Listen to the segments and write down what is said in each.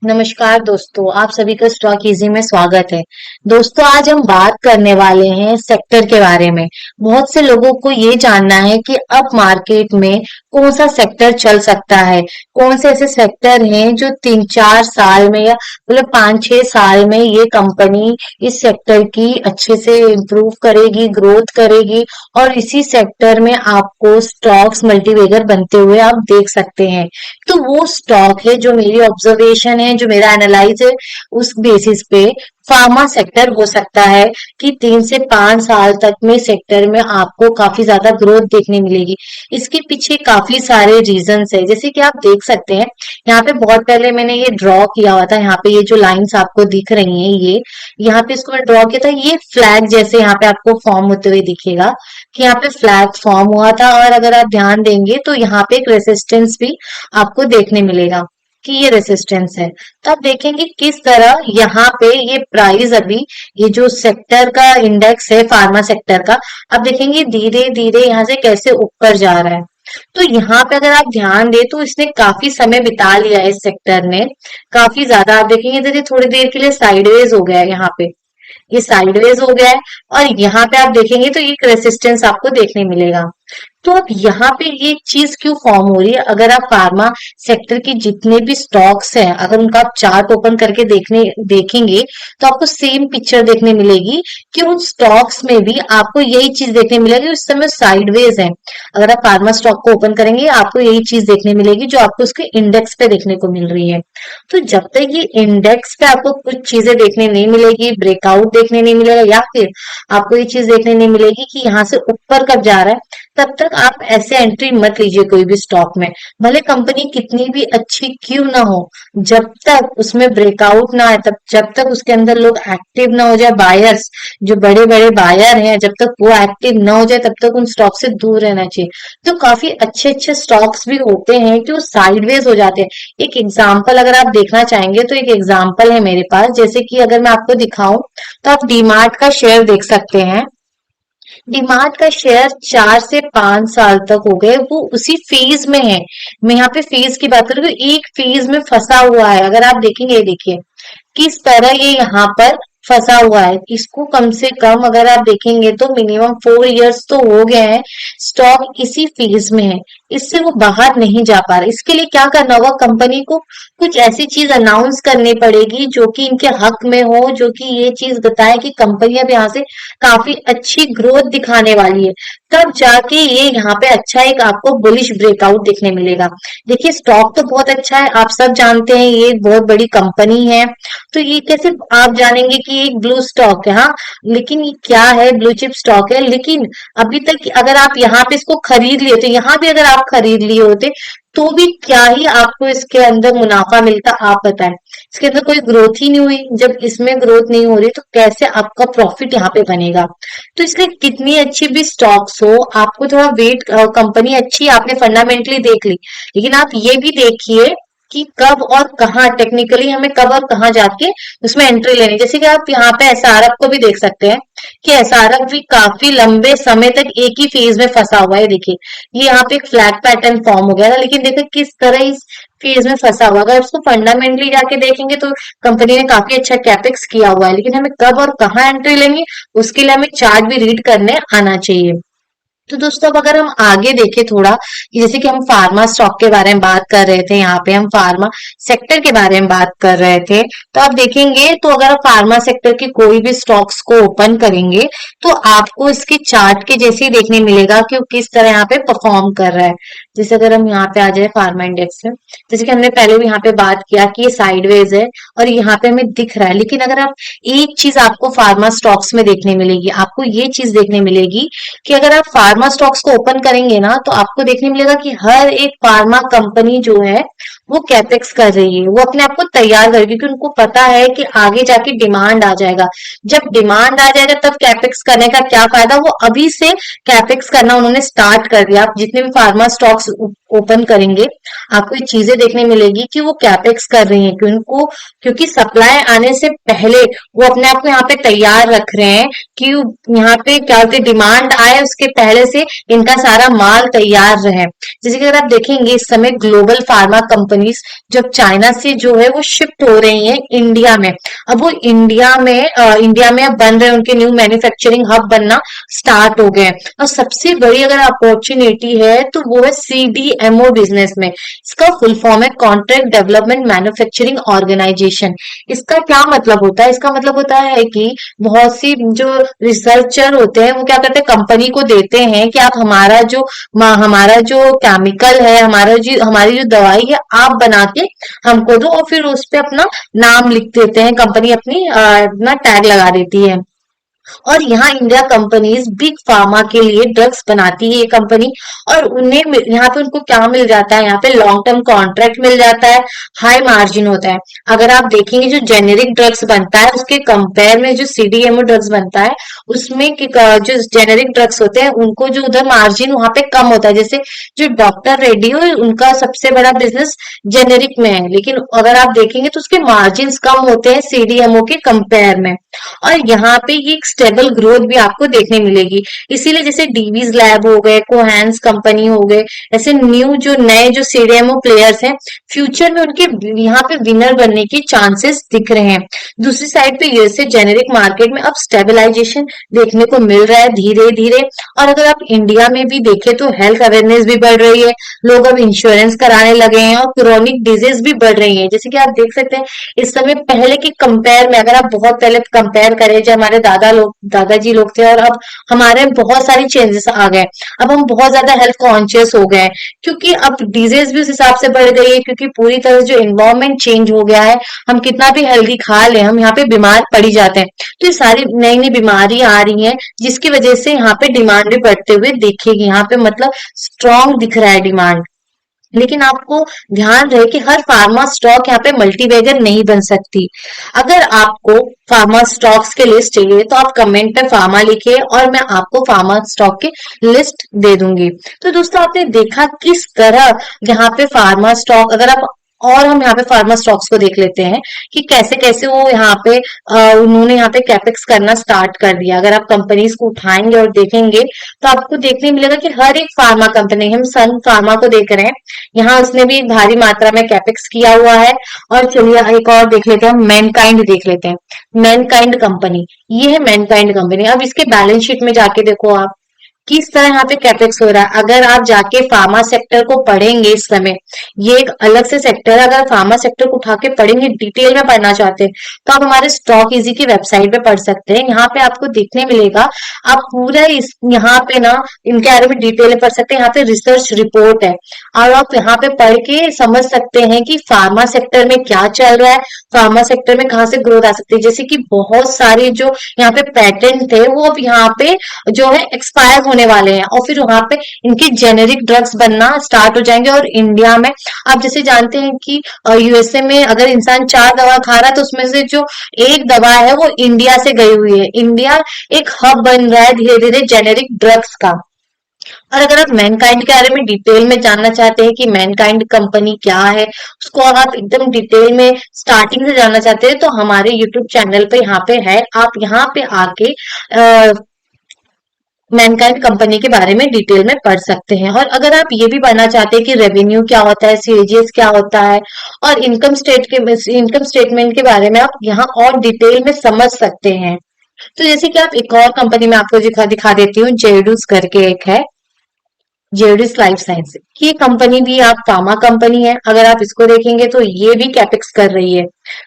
नमस्कार दोस्तों, आप सभी का स्टॉक इजी में स्वागत है। दोस्तों, आज हम बात करने वाले हैं सेक्टर के बारे में। बहुत से लोगों को ये जानना है कि अब मार्केट में कौन सा सेक्टर चल सकता है, कौन से ऐसे सेक्टर हैं जो 3-4 साल में या मतलब 5-6 साल में ये कंपनी इस सेक्टर की अच्छे से इम्प्रूव करेगी, ग्रोथ करेगी और इसी सेक्टर में आपको स्टॉक्स मल्टीबैगर बनते हुए आप देख सकते हैं। तो वो स्टॉक है जो मेरी ऑब्जर्वेशन है, जो मेरा एनालाइज है, उस बेसिस पे फार्मा सेक्टर हो सकता है कि 3 से 5 साल तक में सेक्टर में आपको काफी ज्यादा ग्रोथ देखने मिलेगी। इसके पीछे काफी सारे रीजंस है, जैसे कि आप देख सकते हैं। यहाँ पे बहुत पहले मैंने ये ड्रॉ किया हुआ था। यहाँ पे ये जो लाइंस आपको दिख रही हैं, ये यहाँ पे इसको मैं ड्रॉ किया था। ये फ्लैग जैसे यहाँ पे आपको फॉर्म होते हुए दिखेगा कि यहाँ पे फ्लैग फॉर्म हुआ था, और अगर आप ध्यान देंगे तो यहाँ पे एक रेसिस्टेंस भी आपको देखने मिलेगा कि ये रेसिस्टेंस है। तो आप देखेंगे किस तरह यहाँ पे ये प्राइस अभी, ये जो सेक्टर का इंडेक्स है फार्मा सेक्टर का, आप देखेंगे धीरे धीरे यहाँ से कैसे ऊपर जा रहा है। तो यहाँ पे अगर आप ध्यान दें तो इसने काफी समय बिता लिया है इस सेक्टर ने, काफी ज्यादा। आप देखेंगे धीरे थोड़ी देर के लिए साइडवेज हो गया है, यहाँ पे ये साइडवेज हो गया है। और यहाँ पे आप देखेंगे तो एक रेसिस्टेंस आपको देखने मिलेगा। तो अब यहाँ पे ये चीज क्यों फॉर्म हो रही है? अगर आप फार्मा सेक्टर की जितने भी स्टॉक्स हैं, अगर उनका आप चार्ट ओपन करके देखेंगे तो आपको सेम पिक्चर देखने मिलेगी कि उन स्टॉक्स में भी आपको यही चीज देखने मिलेगी। उस समय साइडवेज है। अगर आप फार्मा स्टॉक को ओपन करेंगे आपको यही चीज देखने मिलेगी जो आपको उसके इंडेक्स पे देखने को मिल रही है। तो जब तक ये इंडेक्स पे आपको कुछ चीजें देखने नहीं मिलेगी, ब्रेकआउट देखने नहीं मिलेगा, या फिर आपको ये चीज देखने नहीं मिलेगी कि यहाँ से ऊपर कब जा रहा है, तब तक आप ऐसे एंट्री मत लीजिए कोई भी स्टॉक में। भले कंपनी कितनी भी अच्छी क्यों ना हो, जब तक उसमें ब्रेकआउट ना आए, तब जब तक उसके अंदर लोग एक्टिव ना हो जाए, बायर्स जो बड़े बड़े बायर हैं, जब तक वो एक्टिव ना हो जाए तब तक उन स्टॉक से दूर रहना चाहिए। तो काफी अच्छे अच्छे स्टॉक्स भी होते हैं कि वो साइडवेज हो जाते हैं। एक एग्जाम्पल अगर आप देखना चाहेंगे तो एक एग्जाम्पल है मेरे पास, जैसे कि अगर मैं आपको दिखाऊं तो आप डीमार्ट का शेयर देख सकते हैं। डीमार्ट का शेयर 4 से 5 साल तक हो गए वो उसी फेज में है। मैं यहाँ पे फेज की बात करूँ, एक फेज में फंसा हुआ है। अगर आप देखेंगे, ये देखिए किस तरह ये यहाँ पर फंसा हुआ है। इसको कम से कम अगर आप देखेंगे तो मिनिमम 4 इयर्स तो हो गए हैं स्टॉक इसी फेज में है। इससे वो बाहर नहीं जा पा रहा। इसके लिए क्या करना होगा, कंपनी को कुछ ऐसी चीज अनाउंस करनी पड़ेगी जो कि इनके हक में हो, जो कि ये चीज बताए कि कंपनी अब यहाँ से काफी अच्छी ग्रोथ दिखाने वाली है। तब जाके ये यहाँ पे अच्छा एक आपको बुलिश ब्रेकआउट देखने मिलेगा। देखिए स्टॉक तो बहुत अच्छा है, आप सब जानते हैं ये एक बहुत बड़ी कंपनी है। तो ये कैसे आप जानेंगे कि ये एक ब्लू स्टॉक है? हाँ, लेकिन ये क्या है? ब्लू चिप स्टॉक है। लेकिन अभी तक अगर आप यहाँ पे इसको खरीद लिए, तो यहाँ भी अगर आप खरीद लिए होते तो भी क्या ही आपको इसके अंदर मुनाफा मिलता, आप बताएं। इसके अंदर कोई ग्रोथ ही नहीं हुई। जब इसमें ग्रोथ नहीं हो रही तो कैसे आपका प्रॉफिट यहाँ पे बनेगा? तो इसलिए कितनी अच्छी भी स्टॉक्स हो, आपको थोड़ा वेट, कंपनी अच्छी आपने फंडामेंटली देख ली, लेकिन आप ये भी देखिए कि कब और कहाँ, टेक्निकली हमें कब और कहाँ जाके उसमें एंट्री लेनी। जैसे कि आप यहाँ पे एसआरएफ को भी देख सकते हैं कि एसआरएफ भी काफी लंबे समय तक एक ही फेज में फंसा हुआ है। देखिए ये यहाँ पे एक फ्लैग पैटर्न फॉर्म हो गया था, लेकिन देखिए किस तरह इस फेज में फंसा हुआ। अगर उसको फंडामेंटली जाके देखेंगे तो कंपनी ने काफी अच्छा कैपेक्स किया हुआ है, लेकिन हमें कब और कहाँ एंट्री लेंगे उसके लिए हमें चार्ट भी रीड करने आना चाहिए। तो दोस्तों अब अगर हम आगे देखें थोड़ा, कि जैसे कि हम फार्मा स्टॉक के बारे में बात कर रहे थे, यहाँ पे हम फार्मा सेक्टर के बारे में बात कर रहे थे। तो आप देखेंगे तो अगर आप फार्मा सेक्टर के कोई भी स्टॉक्स को ओपन करेंगे तो आपको इसके चार्ट के जैसे ही देखने मिलेगा कि वो किस तरह यहाँ पे परफॉर्म कर रहा है। जैसे अगर हम यहाँ पे आ जाए फार्मा इंडेक्स में, जैसे कि हमने पहले भी यहाँ पे बात किया कि ये साइडवेज है और यहाँ पे हमें दिख रहा है। लेकिन अगर आप एक चीज आपको फार्मा स्टॉक्स में देखने मिलेगी, आपको ये चीज देखने मिलेगी कि अगर आप फार्मा स्टॉक्स को ओपन करेंगे ना तो आपको देखने मिलेगा कि हर एक फार्मा कंपनी जो है वो कैपेक्स कर रही है, वो अपने आप को तैयार कर रही है, क्योंकि उनको पता है कि आगे जाके डिमांड आ जाएगा। जब डिमांड आ जाएगा तब कैपेक्स करने का क्या फायदा, वो अभी से कैपेक्स करना उन्होंने स्टार्ट कर दिया। आप जितने भी फार्मा स्टॉक्स ओपन करेंगे, आपको ये चीजें देखने मिलेगी कि वो कैपेक्स कर रही हैं, क्योंकि सप्लाई आने से पहले वो अपने आप को यहाँ पे तैयार रख रहे हैं कि यहाँ पे क्या होती है, डिमांड आए उसके पहले से इनका सारा माल तैयार रहे। जैसे कि अगर आप देखेंगे इस समय ग्लोबल फार्मा कंपनीज जब चाइना से जो है वो शिफ्ट हो रही हैं इंडिया में, अब वो इंडिया में अब बन रहे हैं, उनके न्यू मैन्युफैक्चरिंग हब बनना स्टार्ट हो गए हैं। और सबसे बड़ी अगर अपॉर्चुनिटी है तो वो है सीडीएमओ बिजनेस में। इसका फुल फॉर्म है कॉन्ट्रैक्ट डेवलपमेंट मैन्युफैक्चरिंग ऑर्गेनाइजेशन। इसका क्या मतलब होता है? इसका मतलब होता है कि बहुत सी जो रिसर्चर होते हैं वो क्या करते हैं, कंपनी को देते हैं कि आप हमारा जो केमिकल है, हमारी जो दवाई है आप बना के हमको दो, और फिर उस पे अपना नाम लिख देते हैं, कंपनी अपना टैग लगा देती है। और यहाँ इंडिया कंपनीज बिग फार्मा के लिए ड्रग्स बनाती है ये कंपनी, और यहाँ पे उनको क्या मिल जाता है, यहाँ पे लॉन्ग टर्म कॉन्ट्रैक्ट मिल जाता है, हाई मार्जिन होता है। अगर आप देखेंगे जो जेनेरिक ड्रग्स बनता है उसके कंपेयर में जो सीडीएमओ ड्रग्स बनता है उसमें जो जेनेरिक ड्रग्स होते हैं उनको जो उधर मार्जिन वहां पे कम होता है। जैसे जो डॉक्टर रेड्डी हो उनका सबसे बड़ा बिजनेस जेनेरिक में है, लेकिन अगर आप देखेंगे तो उसके मार्जिन कम होते हैं सीडीएमओ के कंपेयर में। और यहाँ पे ये एक स्टेबल ग्रोथ भी आपको देखने मिलेगी। इसीलिए जैसे डीवीज लैब हो गए, कोहैंस कंपनी हो गए, ऐसे नए जो सीडीएमओ प्लेयर्स हैं, फ्यूचर में उनके यहाँ पे विनर बनने के चांसेस दिख रहे हैं। दूसरी साइड पे यूएसए जेनेरिक मार्केट में अब स्टेबलाइजेशन देखने को मिल रहा है धीरे धीरे। और अगर आप इंडिया में भी देखें तो हेल्थ अवेयरनेस भी बढ़ रही है, लोग अब इंश्योरेंस कराने लगे हैं, और क्रोनिक डिजीज भी बढ़ रही है। जैसे कि आप देख सकते हैं इस समय पहले के कंपेयर में, अगर आप बहुत पहले कंपेयर करें जो हमारे दादाजी लोग थे, और अब हमारे में बहुत सारी चेंजेस आ गए। अब हम बहुत ज्यादा हेल्थ कॉन्शियस हो गए हैं, क्योंकि अब डिजीज भी उस हिसाब से बढ़ गई है, क्योंकि पूरी तरह जो इन्वायरमेंट चेंज हो गया है। हम कितना भी हेल्दी खा लें, हम यहाँ पे बीमार पड़ ही जाते हैं। तो ये सारी नई नई बीमारी आ रही हैं, जिसकी वजह से यहाँ पे डिमांड भी बढ़ते हुए दिखेगी। यहाँ पे मतलब स्ट्रॉन्ग दिख रहा है डिमांड। लेकिन आपको ध्यान रहे कि हर फार्मा स्टॉक यहाँ पे मल्टीबैगर नहीं बन सकती। अगर आपको फार्मा स्टॉक्स के लिस्ट चाहिए तो आप कमेंट पे फार्मा लिखिए और मैं आपको फार्मा स्टॉक की लिस्ट दे दूंगी। तो दोस्तों आपने देखा किस तरह यहाँ पे फार्मा स्टॉक, अगर आप और हम यहाँ पे फार्मा स्टॉक्स को देख लेते हैं कि कैसे कैसे वो यहाँ पे उन्होंने यहाँ पे कैपेक्स करना स्टार्ट कर दिया। अगर आप कंपनीज को उठाएंगे और देखेंगे तो आपको देखने मिलेगा कि हर एक फार्मा कंपनी, हम सन फार्मा को देख रहे हैं, यहाँ उसने भी भारी मात्रा में कैपेक्स किया हुआ है। और चलिए एक और देख लेते हैं, मैनकाइंड देख लेते हैं। मैनकाइंड कंपनी, ये है मैनकाइंड कंपनी। अब इसके बैलेंस शीट में जाके देखो आप किस तरह यहाँ पे कैपेक्स हो रहा है। अगर आप जाके फार्मा सेक्टर को पढ़ेंगे इस समय, ये एक अलग से सेक्टर है, अगर फार्मा सेक्टर को उठा के पढ़ेंगे, डिटेल में पढ़ना चाहते हैं तो आप हमारे स्टॉक इजी की वेबसाइट पे पढ़ सकते हैं। यहाँ पे आपको देखने मिलेगा, आप पूरा इस यहाँ पे ना इनके बारे में डिटेल में पढ़ सकते हैं। यहाँ पे रिसर्च रिपोर्ट है और आप यहाँ पे पढ़ के समझ सकते हैं कि फार्मा सेक्टर में क्या चल रहा है, फार्मा सेक्टर में कहाँ से ग्रोथ आ सकती है। जैसे कि बहुत सारे जो यहाँ पे पेटेंट थे वो अब यहाँ पे जो है एक्सपायर होने वाले हैं, और फिर वहां पे इनके जेनेरिक ड्रग्स बनना स्टार्ट हो जाएंगे। और इंडिया में आप जैसे जानते हैं कि यूएसए में अगर इंसान 4 दवा खा रहा है तो उसमें से जो एक दवा है वो इंडिया से गई हुई है। इंडिया एक हब बन रहा है धीरे धीरे जेनेरिक ड्रग्स का। और अगर आप मैनकाइंड के बारे में डिटेल में जानना चाहते हैं कि मैनकाइंड कंपनी क्या है, उसको आप एकदम डिटेल में स्टार्टिंग से जानना चाहते हैं, तो हमारे यूट्यूब चैनल पे यहाँ पे है, आप यहाँ पे आके मैनकाइंड कंपनी के बारे में डिटेल में पढ़ सकते हैं। और अगर आप ये भी पढ़ना चाहते हैं कि रेवेन्यू क्या होता है, सीजीएस क्या होता है, और इनकम स्टेटमेंट के बारे में आप यहाँ और डिटेल में समझ सकते हैं। तो जैसे कि आप एक और कंपनी में आपको दिखा देती हूँ, जेडूस करके एक है, जेडिस लाइफ साइंस। ये कंपनी भी आप फार्मा कंपनी है, अगर आप इसको देखेंगे तो ये भी कैपेक्स कर रही है।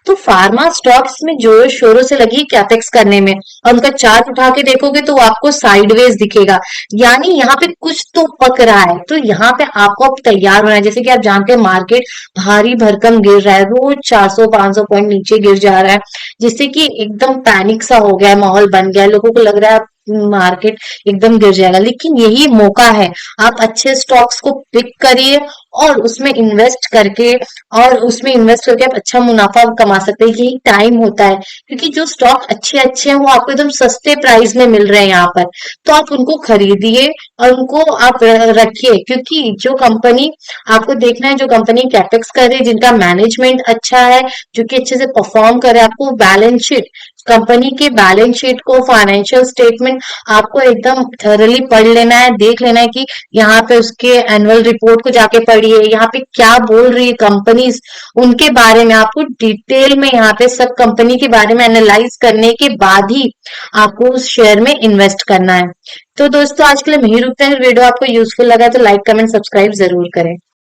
तो फार्मा स्टॉक्स में जोरों शोरों से लगी कैपेक्स करने में, और उनका चार्ट उठा के देखोगे तो आपको साइडवेज दिखेगा, यानी यहाँ पे कुछ तो पक रहा है। तो यहाँ पे आपको अब तैयार होना है। जैसे कि आप जानते हैं मार्केट भारी भरकम गिर रहा है, रोज 400-500 पॉइंट नीचे गिर जा रहा है, जिससे कि एकदम पैनिक सा हो गया है, माहौल बन गया है, लोगों को लग रहा है मार्केट एकदम गिर जाएगा। लेकिन यही मौका है, आप अच्छे स्टॉक्स को पिक करिए और उसमें इन्वेस्ट करके आप अच्छा मुनाफा कमा सकते हैं। यही टाइम होता है, क्योंकि जो स्टॉक अच्छे अच्छे हैं वो आपको एकदम सस्ते प्राइस में मिल रहे हैं यहाँ पर। तो आप उनको खरीदिए और उनको आप रखिए, क्योंकि जो कंपनी आपको देखना है, जो कंपनी कैपेक्स कर रही है, जिनका मैनेजमेंट अच्छा है, जो कि अच्छे से परफॉर्म करे, आपको बैलेंस शीट, कंपनी के बैलेंस शीट को, फाइनेंशियल स्टेटमेंट आपको एकदम थॉरली पढ़ लेना है, देख लेना है कि यहाँ पे उसके एनुअल रिपोर्ट को जाके पढ़िए, यहाँ पे क्या बोल रही है कंपनीज, उनके बारे में आपको डिटेल में यहाँ पे सब कंपनी के बारे में एनालाइज करने के बाद ही आपको उस शेयर में इन्वेस्ट करना है। तो दोस्तों आज के लिए यही रुकते हैं। वीडियो आपको यूजफुल लगा तो लाइक कमेंट सब्सक्राइब जरूर करें।